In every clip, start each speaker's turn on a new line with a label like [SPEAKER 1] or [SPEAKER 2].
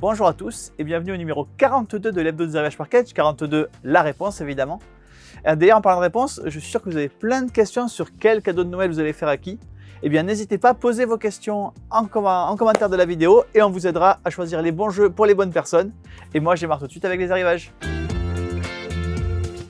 [SPEAKER 1] Bonjour à tous et bienvenue au numéro 42 de l'Hebdo des Arrivages Package. 42, la réponse évidemment. D'ailleurs, en parlant de réponse, je suis sûr que vous avez plein de questions sur quel cadeau de Noël vous allez faire à qui. Eh bien, n'hésitez pas à poser vos questions en commentaire de la vidéo et on vous aidera à choisir les bons jeux pour les bonnes personnes. Et moi, je démarre tout de suite avec les arrivages.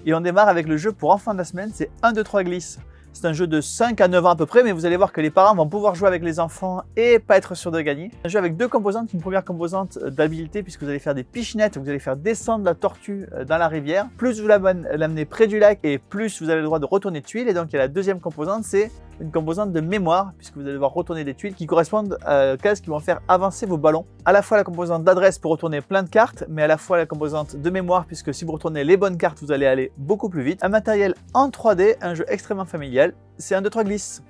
[SPEAKER 1] Et on démarre avec le jeu pour enfants de la semaine, c'est 1, 2, 3 glisse. C'est un jeu de 5 à 9 ans à peu près, mais vous allez voir que les parents vont pouvoir jouer avec les enfants et pas être sûrs de gagner. Un jeu avec deux composantes, une première composante d'habileté puisque vous allez faire des pichenettes, vous allez faire descendre la tortue dans la rivière. Plus vous l'amenez près du lac et plus vous avez le droit de retourner de tuiles. Et donc il y a la deuxième composante, c'est une composante de mémoire puisque vous allez devoir retourner des tuiles qui correspondent à cases qui vont faire avancer vos ballons. À la fois la composante d'adresse pour retourner plein de cartes, mais à la fois la composante de mémoire puisque si vous retournez les bonnes cartes, vous allez aller beaucoup plus vite. Un matériel en 3D, un jeu extrêmement familial. C'est 1, 2, 3 glisse.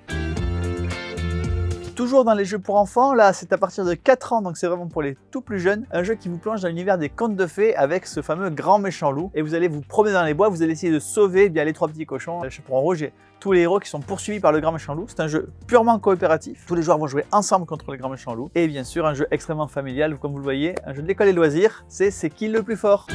[SPEAKER 1] Toujours dans les jeux pour enfants, là c'est à partir de 4 ans, donc c'est vraiment pour les tout plus jeunes. Un jeu qui vous plonge dans l'univers des contes de fées avec ce fameux grand méchant loup. Et vous allez vous promener dans les bois, vous allez essayer de sauver bien les 3 petits cochons. Chaperon rouge et tous les héros qui sont poursuivis par le grand méchant loup. C'est un jeu purement coopératif. Tous les joueurs vont jouer ensemble contre le grand méchant loup. Et bien sûr un jeu extrêmement familial, comme vous le voyez, un jeu de l'école et loisirs, c'est qui le plus fort.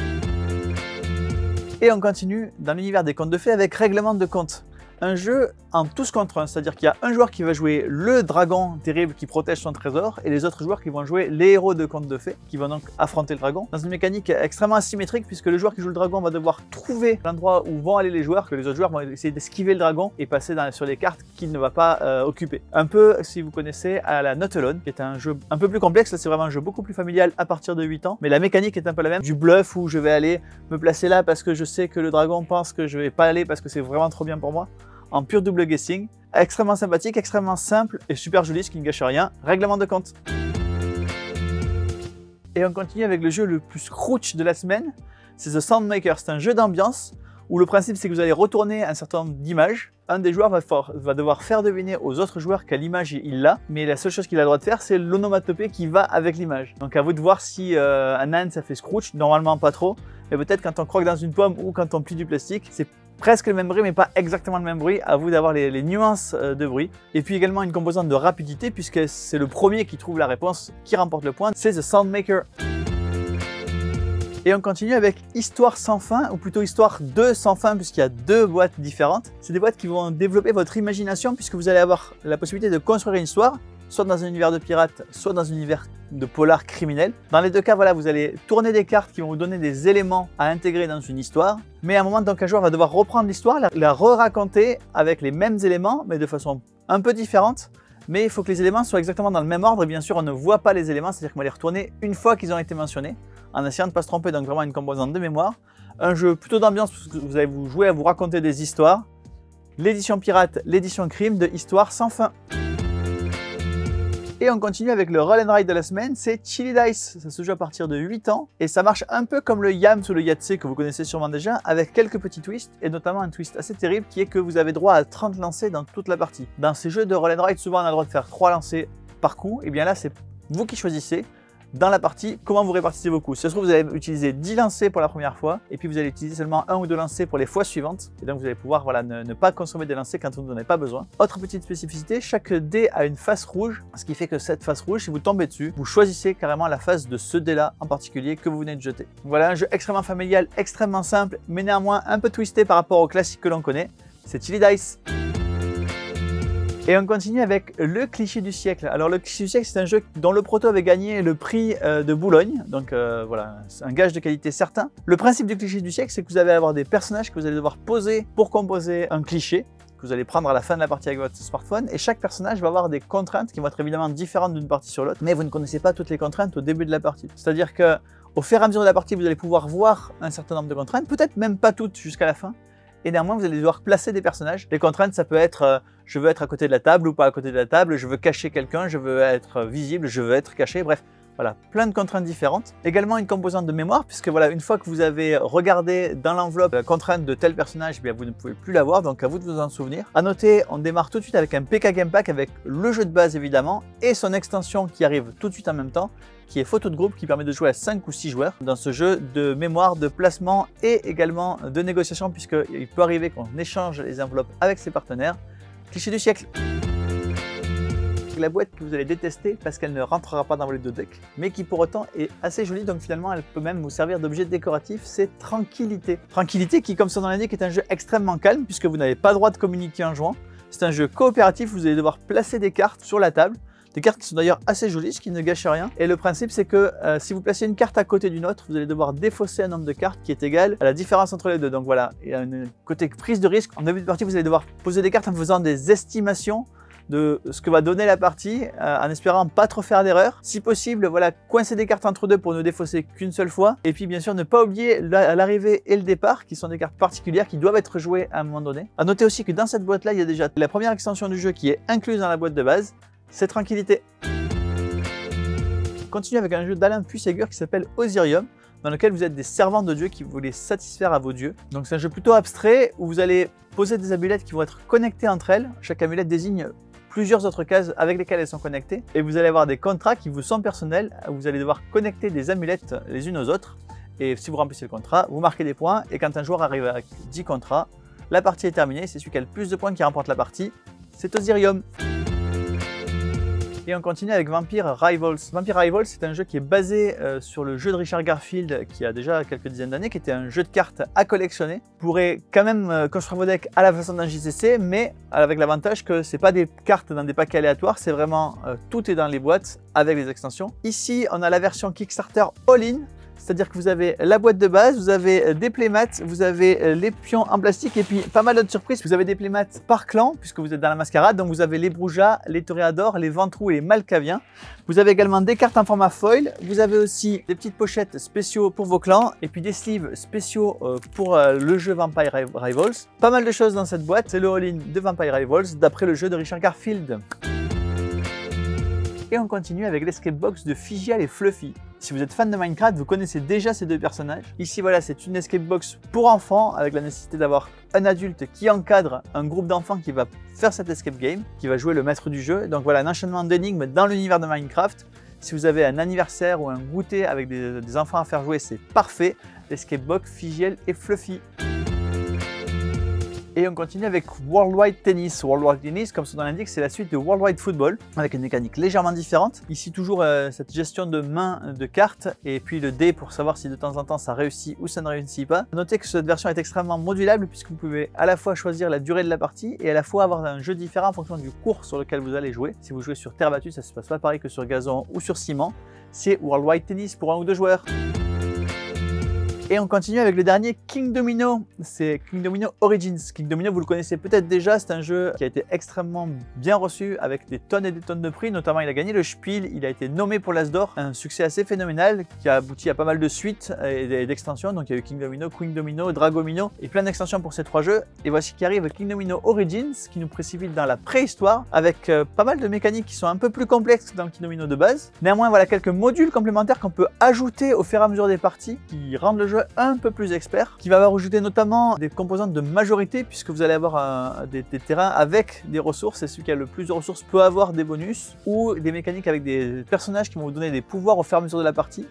[SPEAKER 1] Et on continue dans l'univers des contes de fées avec Règlement de compte. Un jeu en tous contre un, c'est-à-dire qu'il y a un joueur qui va jouer le dragon terrible qui protège son trésor et les autres joueurs qui vont jouer les héros de contes de fées qui vont donc affronter le dragon dans une mécanique extrêmement asymétrique puisque le joueur qui joue le dragon va devoir trouver l'endroit où vont aller les joueurs, que les autres joueurs vont essayer d'esquiver le dragon et passer sur les cartes qu'il ne va pas occuper. Un peu si vous connaissez à la Not Alone, qui est un jeu un peu plus complexe, là c'est vraiment un jeu beaucoup plus familial à partir de 8 ans, mais la mécanique est un peu la même, du bluff où je vais aller me placer là parce que je sais que le dragon pense que je vais pas aller parce que c'est vraiment trop bien pour moi. En pur double guessing, extrêmement sympathique, extrêmement simple et super joli, ce qui ne gâche rien. Règlement de compte. Et on continue avec le jeu le plus scrooge de la semaine, c'est The Soundmaker. C'est un jeu d'ambiance où le principe c'est que vous allez retourner un certain nombre d'images. Un des joueurs va devoir faire deviner aux autres joueurs quelle image il a, mais la seule chose qu'il a le droit de faire c'est l'onomatopée qui va avec l'image. Donc à vous de voir si un âne ça fait scrooge, normalement pas trop, mais peut-être quand on croque dans une pomme ou quand on plie du plastique, c'est presque le même bruit mais pas exactement le même bruit, à vous d'avoir les nuances de bruit. Et puis également une composante de rapidité puisque c'est le premier qui trouve la réponse qui remporte le point, c'est The Soundmaker. Et on continue avec Histoire sans fin, ou plutôt Histoire 2 sans fin, puisqu'il y a deux boîtes différentes. C'est des boîtes qui vont développer votre imagination, puisque vous allez avoir la possibilité de construire une histoire, soit dans un univers de pirates, soit dans un univers de polar criminel. Dans les deux cas, voilà, vous allez tourner des cartes qui vont vous donner des éléments à intégrer dans une histoire. Mais à un moment, donc, un joueur va devoir reprendre l'histoire, la re-raconter avec les mêmes éléments, mais de façon un peu différente. Mais il faut que les éléments soient exactement dans le même ordre. Et bien sûr, on ne voit pas les éléments, c'est-à-dire qu'on va les retourner une fois qu'ils ont été mentionnés, en essayant de ne pas se tromper, donc vraiment une composante de mémoire. Un jeu plutôt d'ambiance, parce que vous allez vous jouer à vous raconter des histoires. L'édition pirate, l'édition crime de Histoire sans fin. Et on continue avec le Roll and Ride de la semaine, c'est Chili Dice. Ça se joue à partir de 8 ans et ça marche un peu comme le Yams ou le Yahtzee que vous connaissez sûrement déjà, avec quelques petits twists et notamment un twist assez terrible qui est que vous avez droit à 30 lancers dans toute la partie. Dans ces jeux de Roll and Ride, souvent on a le droit de faire 3 lancers par coup, et bien là c'est vous qui choisissez dans la partie comment vous répartissez vos coups. Si ça se trouve, vous allez utiliser 10 lancers pour la première fois et puis vous allez utiliser seulement 1 ou 2 lancers pour les fois suivantes. Et donc vous allez pouvoir voilà, ne pas consommer des lancers quand vous n'en avez pas besoin. Autre petite spécificité, chaque dé a une face rouge, ce qui fait que cette face rouge, si vous tombez dessus, vous choisissez carrément la face de ce dé-là en particulier que vous venez de jeter. Voilà un jeu extrêmement familial, extrêmement simple, mais néanmoins un peu twisté par rapport au classique que l'on connaît. C'est Chili Dice. Et on continue avec le cliché du siècle. Alors le cliché du siècle, c'est un jeu dont le proto avait gagné le prix de Boulogne, donc voilà, c'est un gage de qualité certain. Le principe du cliché du siècle, c'est que vous allez avoir des personnages que vous allez devoir poser pour composer un cliché, que vous allez prendre à la fin de la partie avec votre smartphone, et chaque personnage va avoir des contraintes qui vont être évidemment différentes d'une partie sur l'autre, mais vous ne connaissez pas toutes les contraintes au début de la partie. C'est-à-dire que au fur et à mesure de la partie, vous allez pouvoir voir un certain nombre de contraintes, peut-être même pas toutes jusqu'à la fin, et néanmoins vous allez devoir placer des personnages. Les contraintes, ça peut être je veux être à côté de la table ou pas à côté de la table, je veux cacher quelqu'un, je veux être visible, je veux être caché, bref. Voilà, plein de contraintes différentes. Également une composante de mémoire, puisque voilà, une fois que vous avez regardé dans l'enveloppe la contrainte de tel personnage, eh bien, vous ne pouvez plus l'avoir, donc à vous de vous en souvenir. À noter, on démarre tout de suite avec un PK Game Pack avec le jeu de base évidemment, et son extension qui arrive tout de suite en même temps, qui est photo de groupe, qui permet de jouer à 5 ou 6 joueurs dans ce jeu de mémoire, de placement et également de négociation, puisqu'il peut arriver qu'on échange les enveloppes avec ses partenaires. Cliché du siècle. la boîte que vous allez détester parce qu'elle ne rentrera pas dans vos deck, mais qui pour autant est assez jolie, donc finalement elle peut même vous servir d'objet décoratif, c'est Tranquillité. Tranquillité qui, comme son nom l'indique, est un jeu extrêmement calme puisque vous n'avez pas le droit de communiquer en jouant. C'est un jeu coopératif, vous allez devoir placer des cartes sur la table. Des cartes qui sont d'ailleurs assez jolies, ce qui ne gâche rien. Et le principe, c'est que si vous placez une carte à côté d'une autre, vous allez devoir défausser un nombre de cartes qui est égal à la différence entre les deux. Donc voilà, il y a une côté prise de risque. En début de partie, vous allez devoir poser des cartes en faisant des estimations de ce que va donner la partie, en espérant pas trop faire d'erreur. Si possible, voilà, coincer des cartes entre deux pour ne défausser qu'une seule fois. Et puis bien sûr, ne pas oublier l'arrivée et le départ, qui sont des cartes particulières qui doivent être jouées à un moment donné. À noter aussi que dans cette boîte-là, il y a déjà la première extension du jeu qui est incluse dans la boîte de base. C'est Tranquillité. On continue avec un jeu d'Alain Puy-Ségur qui s'appelle Osirium, dans lequel vous êtes des servants de dieux qui voulaient satisfaire à vos dieux. Donc c'est un jeu plutôt abstrait où vous allez poser des amulettes qui vont être connectées entre elles. Chaque amulette désigne plusieurs autres cases avec lesquelles elles sont connectées. Et vous allez avoir des contrats qui vous sont personnels, où vous allez devoir connecter des amulettes les unes aux autres. Et si vous remplissez le contrat, vous marquez des points. Et quand un joueur arrive à 10 contrats, la partie est terminée. C'est celui qui a le plus de points qui remporte la partie. C'est Osirium. Et on continue avec Vampire Rivals. Vampire Rivals, c'est un jeu qui est basé sur le jeu de Richard Garfield qui a déjà quelques dizaines d'années, qui était un jeu de cartes à collectionner. Vous pourrez quand même construire vos decks à la façon d'un JCC, mais avec l'avantage que c'est pas des cartes dans des paquets aléatoires, c'est vraiment tout est dans les boîtes avec les extensions. Ici, on a la version Kickstarter All-in. C'est-à-dire que vous avez la boîte de base, vous avez des playmats, vous avez les pions en plastique et puis pas mal d'autres surprises. Vous avez des playmats par clan puisque vous êtes dans la mascarade. Donc vous avez les Broujas, les Toréadors, les Ventrous et les Malkaviens. Vous avez également des cartes en format foil. Vous avez aussi des petites pochettes spéciaux pour vos clans et puis des sleeves spéciaux pour le jeu Vampire Rivals. Pas mal de choses dans cette boîte. C'est le all-in de Vampire Rivals d'après le jeu de Richard Garfield. Et on continue avec l'escape box de Figial et Fluffy. Si vous êtes fan de Minecraft, vous connaissez déjà ces deux personnages. Ici, voilà, c'est une escape box pour enfants avec la nécessité d'avoir un adulte qui encadre un groupe d'enfants qui va faire cette escape game, qui va jouer le maître du jeu. Donc voilà, un enchaînement d'énigmes dans l'univers de Minecraft. Si vous avez un anniversaire ou un goûter avec des enfants à faire jouer, c'est parfait. L'escape box Figiel et Fluffy. Et on continue avec Worldwide Tennis. Worldwide Tennis, comme son nom l'indique, c'est la suite de Worldwide Football, avec une mécanique légèrement différente. Ici, toujours cette gestion de main de cartes, et puis le dé pour savoir si de temps en temps ça réussit ou ça ne réussit pas. Notez que cette version est extrêmement modulable, puisque vous pouvez à la fois choisir la durée de la partie, et à la fois avoir un jeu différent en fonction du cours sur lequel vous allez jouer. Si vous jouez sur terre battue, ça se passe pas pareil que sur gazon ou sur ciment. C'est Worldwide Tennis pour 1 ou 2 joueurs. Et on continue avec le dernier King Domino, c'est King Domino Origins. King Domino, vous le connaissez peut-être déjà, c'est un jeu qui a été extrêmement bien reçu avec des tonnes et des tonnes de prix, notamment il a gagné le Spiel, il a été nommé pour l'As d'Or, un succès assez phénoménal qui a abouti à pas mal de suites et d'extensions, donc il y a eu King Domino, Queen Domino, Dragomino et plein d'extensions pour ces 3 jeux. Et voici qui arrive King Domino Origins qui nous précipite dans la préhistoire avec pas mal de mécaniques qui sont un peu plus complexes que dans le King Domino de base. Néanmoins, voilà quelques modules complémentaires qu'on peut ajouter au fur et à mesure des parties qui rendent le jeu un peu plus expert, qui va avoir ajouté notamment des composantes de majorité puisque vous allez avoir des terrains avec des ressources et celui qui a le plus de ressources peut avoir des bonus ou des mécaniques avec des personnages qui vont vous donner des pouvoirs au fur et à mesure de la partie.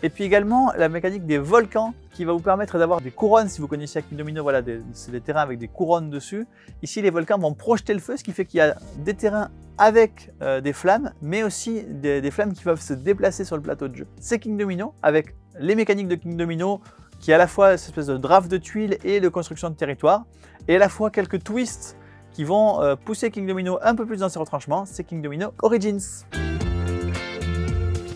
[SPEAKER 1] Et puis également la mécanique des volcans qui va vous permettre d'avoir des couronnes. Si vous connaissez King Domino, voilà, c'est des terrains avec des couronnes dessus. Ici, les volcans vont projeter le feu, ce qui fait qu'il y a des terrains avec des flammes, mais aussi des flammes qui peuvent se déplacer sur le plateau de jeu. C'est King Domino avec les mécaniques de King Domino qui est à la fois cette espèce de draft de tuiles et de construction de territoire, et à la fois quelques twists qui vont pousser King Domino un peu plus dans ses retranchements. C'est King Domino Origins.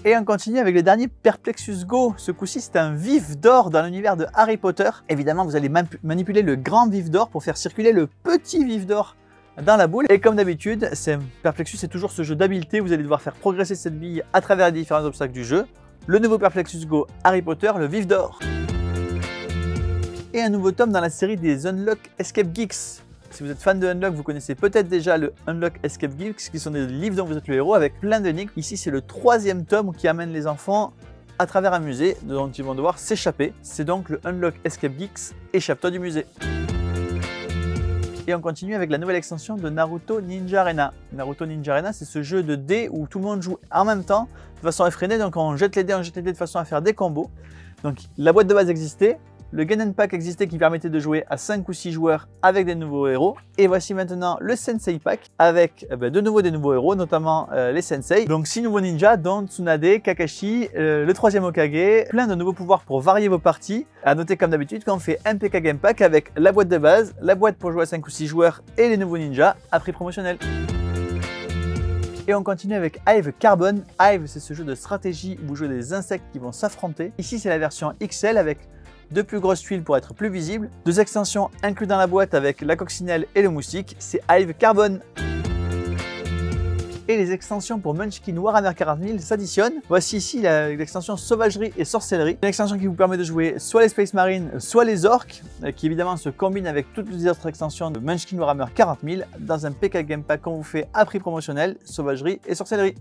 [SPEAKER 1] Et on continue avec le dernier Perplexus Go. Ce coup-ci, c'est un vif d'or dans l'univers de Harry Potter. Évidemment, vous allez manipuler le grand vif d'or pour faire circuler le petit vif d'or dans la boule. Et comme d'habitude, Perplexus, c'est toujours ce jeu d'habileté. Vous allez devoir faire progresser cette bille à travers les différents obstacles du jeu. Le nouveau Perplexus Go Harry Potter, le vif d'or. Et un nouveau tome dans la série des Unlock Escape Geeks. Si vous êtes fan de Unlock, vous connaissez peut-être déjà le Unlock Escape Geeks, qui sont des livres dont vous êtes le héros avec plein d'énigmes. Ici, c'est le 3e tome qui amène les enfants à travers un musée dont ils vont devoir s'échapper. C'est donc le Unlock Escape Geeks, échappe-toi du musée. Et on continue avec la nouvelle extension de Naruto Ninja Arena. Naruto Ninja Arena, c'est ce jeu de dés où tout le monde joue en même temps, de façon effrénée. Donc on jette les dés de façon à faire des combos. Donc la boîte de base existait. Le Ganon Pack existait qui permettait de jouer à 5 ou 6 joueurs avec des nouveaux héros. Et voici maintenant le Sensei Pack avec de nouveau des nouveaux héros, notamment les Sensei. Donc 6 nouveaux ninjas, dont Tsunade, Kakashi, le 3e Hokage, plein de nouveaux pouvoirs pour varier vos parties. À noter comme d'habitude qu'on fait un PK Game Pack avec la boîte de base, la boîte pour jouer à 5 ou 6 joueurs et les nouveaux ninjas à prix promotionnel. Et on continue avec Hive Carbon. Hive, c'est ce jeu de stratégie où vous jouez des insectes qui vont s'affronter. Ici, c'est la version XL avec 2 plus grosses tuiles pour être plus visible. 2 extensions incluses dans la boîte avec la coccinelle et le moustique. C'est Hive Carbon. Et les extensions pour Munchkin Warhammer 40 000 s'additionnent. Voici ici l'extension Sauvagerie et Sorcellerie. Une extension qui vous permet de jouer soit les Space Marines, soit les Orques, qui évidemment se combine avec toutes les autres extensions de Munchkin Warhammer 40 000 dans un PK Game Pack qu'on vous fait à prix promotionnel, Sauvagerie et Sorcellerie.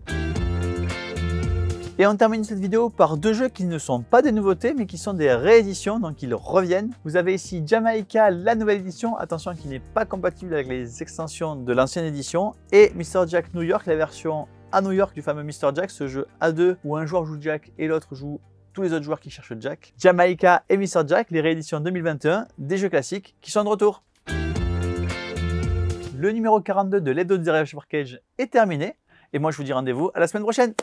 [SPEAKER 1] Et on termine cette vidéo par 2 jeux qui ne sont pas des nouveautés mais qui sont des rééditions, donc ils reviennent. Vous avez ici Jamaica, la nouvelle édition, attention qui n'est pas compatible avec les extensions de l'ancienne édition, et Mr. Jack New York, la version à New York du fameux Mr. Jack, ce jeu à 2 où un joueur joue Jack et l'autre joue tous les autres joueurs qui cherchent Jack. Jamaica et Mr. Jack, les rééditions 2021, des jeux classiques qui sont de retour. Le numéro 42 de l'Hebdo de Zero Cage est terminé, et moi je vous dis rendez-vous à la semaine prochaine.